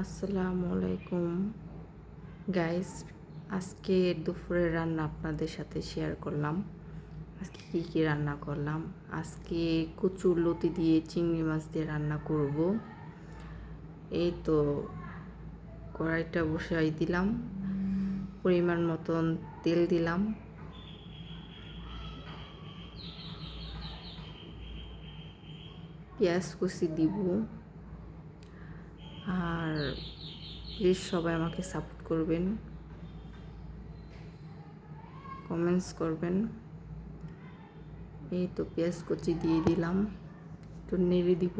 আসসালামু আলাইকুম গাইস। আজকে দুপুরের রান্না আপনাদের সাথে শেয়ার করলাম। আজকে কি রান্না করলাম, আজকে কচুর লতি দিয়ে চিংড়ি মাছ দিয়ে রান্না করব। এই তো কড়াইটা বসাই দিলাম, পরিমাণ মতন তেল দিলাম, পেঁয়াজ কুচি দিব। আর প্লিজ সবাই আমাকে সাপোর্ট করবেন, কমেন্টস করবেন। এই তো পেঁয়াজ কুচি দিয়ে দিলাম, একটু নেড়ে দিব।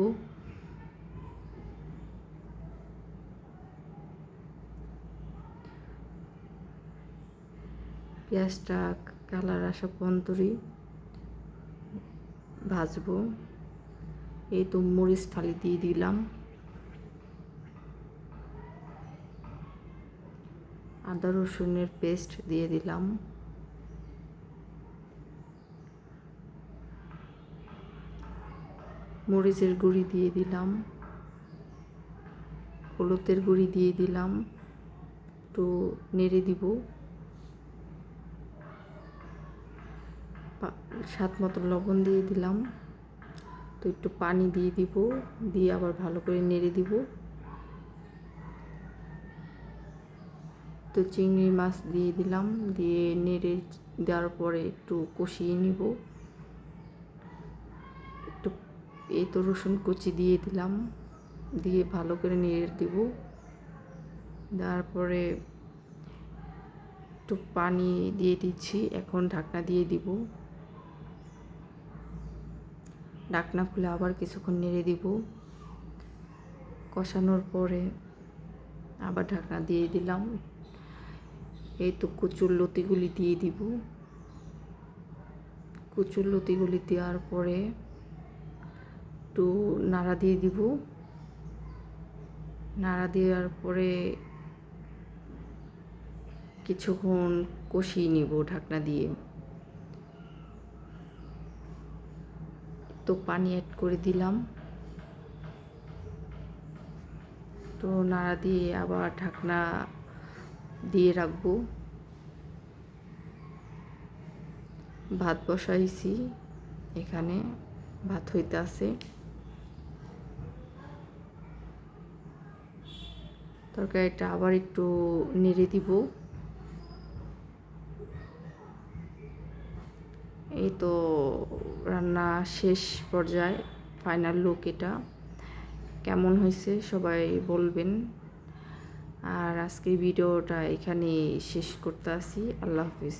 পেঁয়াজটা কালার আসা পর্যন্ত ভাজবো। এই তো মরিচ ফালি দিয়ে দিলাম, আদা রসুনের পেস্ট দিয়ে দিলাম, মরিচের গুঁড়ি দিয়ে দিলাম, হলুদের গুঁড়ি দিয়ে দিলাম, একটু নেড়ে দিব। স্বাদ মতো লবণ দিয়ে দিলাম, তো একটু পানি দিয়ে দিব, দিয়ে আবার ভালো করে নেড়ে দিব। তো চিংড়ি মাছ দিয়ে দিলাম, দিয়ে নেড়ে দেওয়ার পরে একটু কষিয়ে নিব। একটু এই তো রসুন কুচি দিয়ে দিলাম, দিয়ে ভালো করে নেড়ে দিব। দেওয়ার পরে একটু পানি দিয়ে দিচ্ছি, এখন ঢাকনা দিয়ে দিব। ঢাকনা খুলে আবার কিছুক্ষণ নেড়ে দিব। কষানোর পরে আবার ঢাকনা দিয়ে দিলাম। এই তো কচুর লতিগুলি দিয়ে দিব। কচুর লতিগুলি দেওয়ার পরে একটু নাড়া দিয়ে দিব। নাড়া দেওয়ার পরে কিছুক্ষণ কষিয়ে নিব ঢাকনা দিয়ে। তো পানি অ্যাড করে দিলাম, তো নাড়া দিয়ে আবার ঢাকনা দিয়ে রাখবো। ভাত বসাইছি, এখানে ভাত হইতে আছে। তরকারিটা আবার একটু নেড়ে দিব। এই তো রান্না শেষ পর্যায়ে, ফাইনাল লুক এটা। কেমন হয়েছে সবাই বলবেন। আর আজকের ভিডিওটা এখানে শেষ করতে আসি। আল্লাহ হাফিজ।